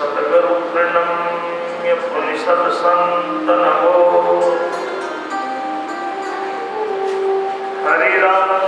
सद्गुरु प्रणम्य पुनिषद संत नमो हरि राम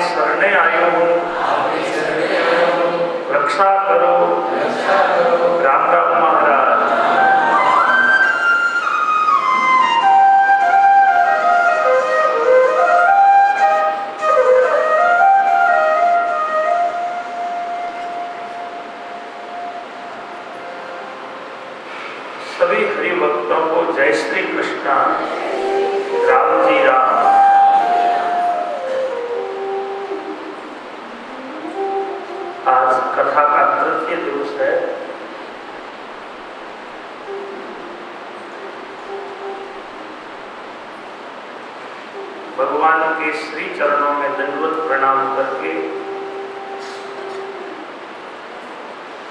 शरणे आयो हूँ रक्षा करो। राम राम महाराज। सभी हरि भक्तों को जय श्री कृष्ण। राम जी राम। आज कथा का तृतीय दिवस है। भगवान के श्री चरणों में दंडवत प्रणाम करके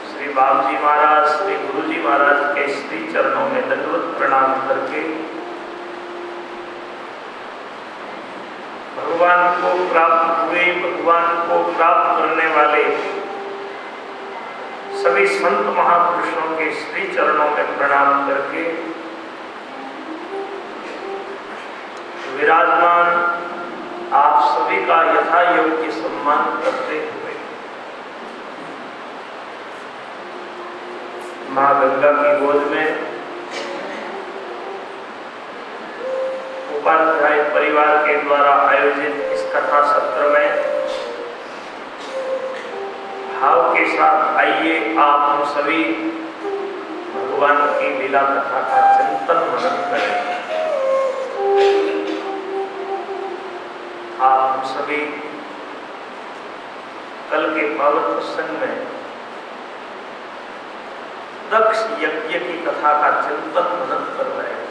श्री बाबूजी महाराज, श्री गुरुजी महाराज के श्री चरणों में दंडवत प्रणाम करके भगवान को प्राप्त हुए, भगवान को प्राप्त करने वाले सभी संत महापुरुषों के श्री चरणों में प्रणाम करके विराजमान आप सभी का यथा योग्य सम्मान करते हुए मां गंगा की गोद में उपाध्याय परिवार के द्वारा आयोजित इस कथा सत्र में भाव के साथ आइए आप हम सभी भगवान की लीला कथा का चिंतन मनन करें। आप हम सभी कल के पावन प्रसंग में दक्ष यज्ञ की कथा का चिंतन मनन कर रहे हैं।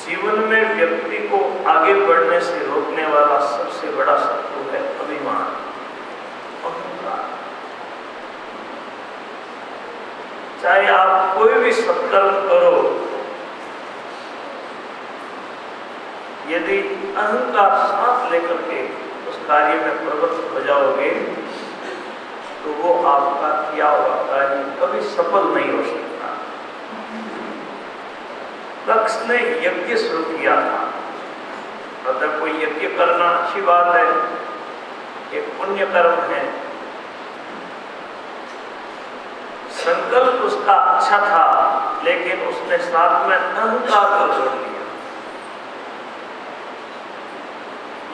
जीवन में व्यक्ति को आगे बढ़ने से रोकने वाला सबसे बड़ा शत्रु है अभिमान, अहंकार। चाहे आप कोई भी सत्कर्म करो, यदि अहंकार साथ लेकर के उस कार्य में प्रवृत्त हो जाओगे तो वो आपका किया हुआ कार्य कभी सफल नहीं हो सकता। दक्ष ने यज्ञ शुरू किया था। अगर कोई यज्ञ करना अच्छी बात है, एक पुण्य कर्म है, संकल्प उसका अच्छा था, लेकिन उसने साथ में अहंकार को जोड़ लिया।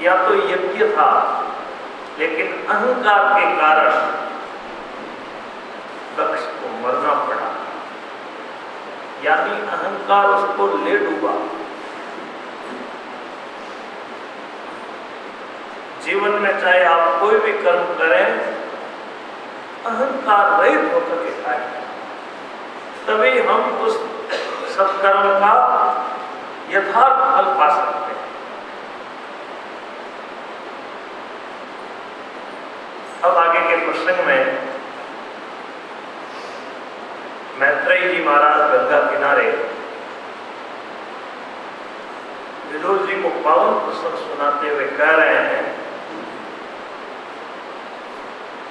या तो यज्ञ था, लेकिन अहंकार के कारण दक्ष को मरना पड़ा, यानी अहंकार उसको ले डूबा। जीवन में चाहे आप कोई भी कर्म करें, अहंकार रहित होकर के खाएं, तभी हम उस सत्कर्म का यथार्थ फल पा सकते हैं। अब आगे के प्रसंग में मैत्रेय जी महाराज गंगा किनारे विदुर जी को पावन प्रसंग सुनाते हुए कह रहे हैं।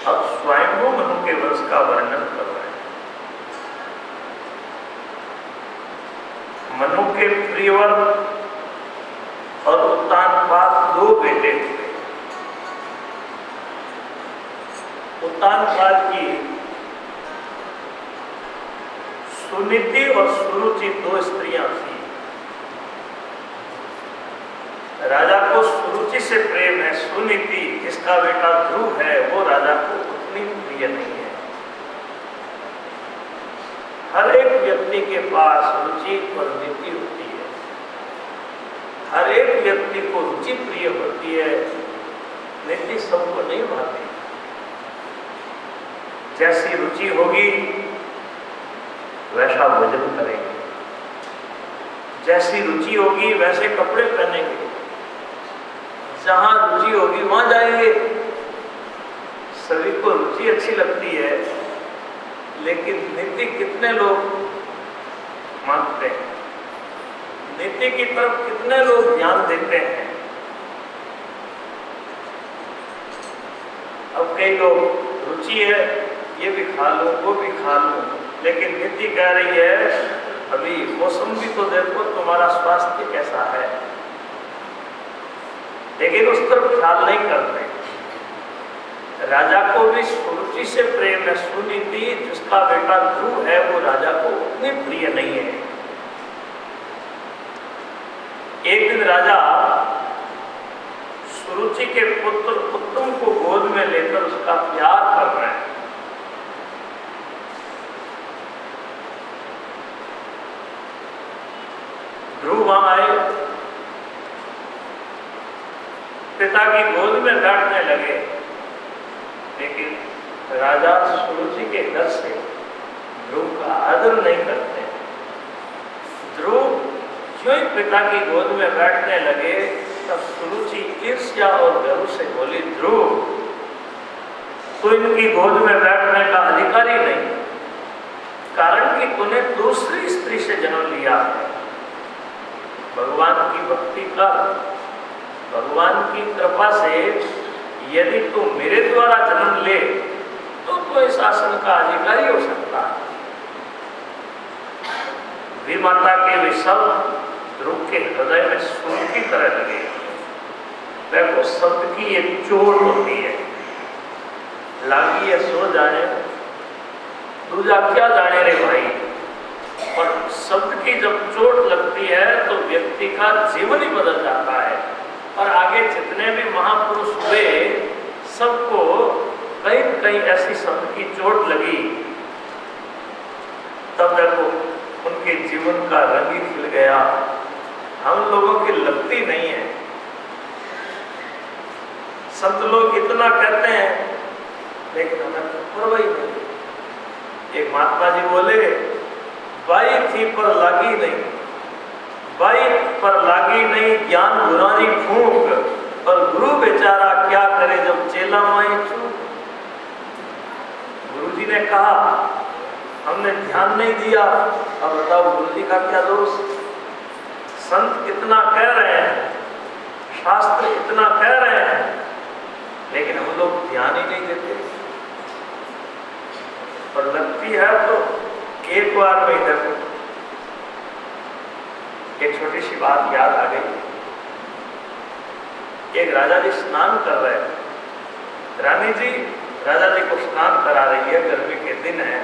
अब स्वयंभू मनु के वंश का वर्णन कर रहे हैं। मनु के प्रियवर और उत्तानपाद दो बेटे हुए। उत्तानपाद की सुनीति और सुरुचि दो स्त्रियां थी। राजा को सुरुचि से प्रेम है, सुनीति जिसका बेटा ध्रुव है वो राजा को उतनी प्रिय नहीं है। हर एक व्यक्ति के पास रुचि और नीति होती है। हर एक व्यक्ति को रुचि प्रिय होती है, नीति सबको नहीं भाती। जैसी रुचि होगी वैसा भोजन करेंगे, जैसी रुचि होगी वैसे कपड़े पहनेंगे, जहां रुचि होगी वहां जाएंगे। सभी को रुचि अच्छी लगती है, लेकिन नीति कितने लोग मानते हैं, नीति की तरफ कितने लोग ध्यान देते हैं। अब कई लोग रुचि है, ये भी खा लूं वो भी खा लूं, लेकिन नीति कह रही है अभी मौसम भी तो देखो, तुम्हारा स्वास्थ्य कैसा है। लेकिन उस तरफ ख्याल नहीं करते। राजा को भी सुरुचि से प्रेम है। सुनीति जिसका बेटा ध्रुव है वो राजा को उतनी प्रिय नहीं है। एक दिन राजा सुरुचि के पुत्र उत्तम को गोद में लेकर उसका प्यार कर रहे हैं। ध्रुव वहां आए, पिता की गोद में बैठने लगे, लेकिन राजा सुरुचि के घर से ध्रुव का आदर नहीं करते। ध्रुव जो ही पिता की गोद में बैठने लगे तब सुरुचि ईर्ष्या और गर्व से बोली, ध्रुव तो इनकी गोद में बैठने का अधिकारी नहीं, कारण कि तूने दूसरी स्त्री से जन्म लिया है। भगवान की भक्ति कर, भगवान की कृपा से यदि तू मेरे द्वारा जन्म ले तो इस आसन का अधिकारी हो सकता है। विमाता के वे शब्द ध्रुव के हृदय में सूल की तरह लगे। वह को शब्द की एक चोट होती है, लागी है सो जाने, दूजा क्या जाने रे भाई। और शब्द की जब चोट लगती है तो व्यक्ति का जीवन ही बदल जाता है। और आगे जितने भी महापुरुष हुए सबको कहीं कहीं ऐसी शब्द की चोट लगी, तब देखो उनके जीवन का रंग ही खिल गया। हम लोगों की लगती नहीं है। संत लोग इतना कहते हैं लेकिन हमें परवाह नहीं। एक महात्मा जी बोले, बाई थी पर लागी नहीं, बाई पर लागी नहीं ज्ञान गुरानी फूंक, और गुरु बेचारा क्या करे जब चेला माई चूक। गुरु जी ने कहा हमने ध्यान नहीं दिया, अब बताओ गुरु जी का क्या दोष। संत कितना कह रहे हैं, शास्त्र इतना कह रहे हैं, लेकिन हम लोग ध्यान ही नहीं देते। और लगती है तो एक बार में इधर एक छोटी सी बात याद आ गई। एक राजा जी स्नान कर रहे हैं। रानी जी राजा जी को स्नान करा रही है, गर्मी के दिन है,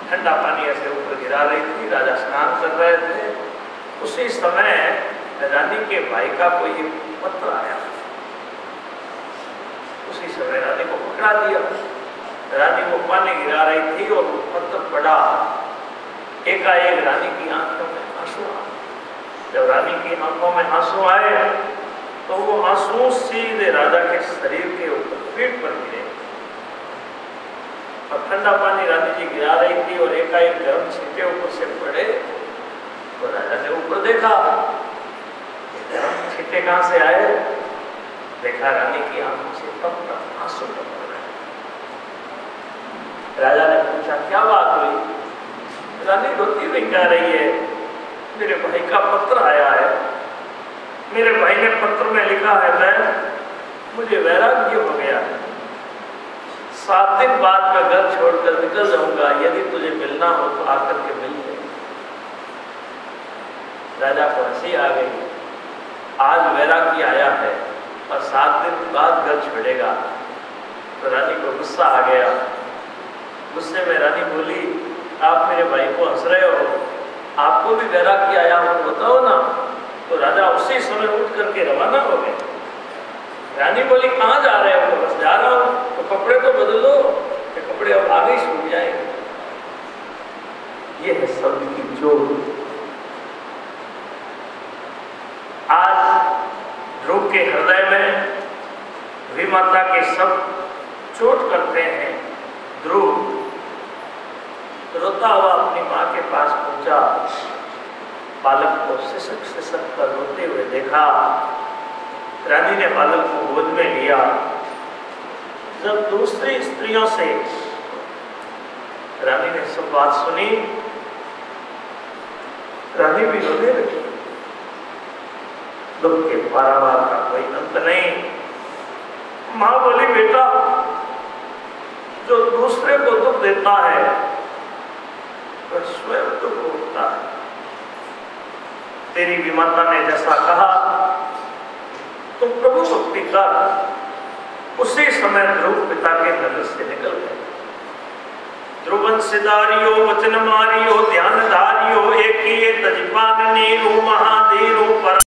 ठंडा पानी ऐसे ऊपर गिरा रही थी, राजा स्नान कर रहे थे। उसी समय रानी के भाई का कोई पत्र आया, उसी समय रानी को पकड़ा दिया। रानी को पानी गिरा रही थी और वो पत्र पड़ा, एकाएक रानी की आंखों में आंसू आए। जब रानी की आंखों में आंसू आए तो वो आंसू सीधे राजा के शरीर के ऊपर पीठ पर गिरे। और ठंडा पानी रानी जी गिरा रही थी और एकाएक गर्म छींटे ऊपर से पड़े तो राजा ने ऊपर देखा, गर्म छींटे कहां से आए। देखा रानी की आंखों से तब आंसू टपक रहे। राजा ने पूछा क्या बात हुई। रानी रोती हुई कह रही है, मेरे भाई का पत्र आया है, मेरे भाई ने पत्र में लिखा है मैं मुझे वैराग्य हो गया, 7 दिन बाद मैं घर छोड़कर निकल जाऊंगा, यदि तुझे मिलना हो तो आकर के मिल ले। राजा को हंसी आ गई, आज वैराग्य आया है और 7 दिन बाद घर छोड़ेगा। तो रानी को गुस्सा आ गया। गुस्से में रानी बोली, आप मेरे भाई को हंस रहे हो, आपको भी वैराग्य आया हो बताओ ना। तो राजा उसी समय उठ करके रवाना हो गए। रानी बोली कहाँ जा रहे हो। बस जा रहा हूँ। तो कपड़े तो बदलो, कि कपड़े अब आगे ही सूख जाएंगे। ये है शब्द की चोट। आज ध्रुव के हृदय में विमाता के शब्द चोट करते हैं। ध्रुव रोता हुआ अपनी माँ के पास पहुंचा, बालक को सिसक सिसक कर रोते हुए देखा। रानी ने बालक को गोद में लिया। जब दूसरी स्त्रियों से रानी ने सब बात सुनी, रानी भी रोने लगी। दुख के पारावार का कोई अंत नहीं। माँ बोली बेटा, जो दूसरे को दुख देता है वह स्वयं दुख भोगता है। तेरी विमाता ने जैसा कहा अनुसार उसी समय ध्रुव पिता के नगर से निकल गए। ध्रुवंशधारियो वचन मारियो ध्यान धारियो एक ही तजपान नीरू महाधीरू पर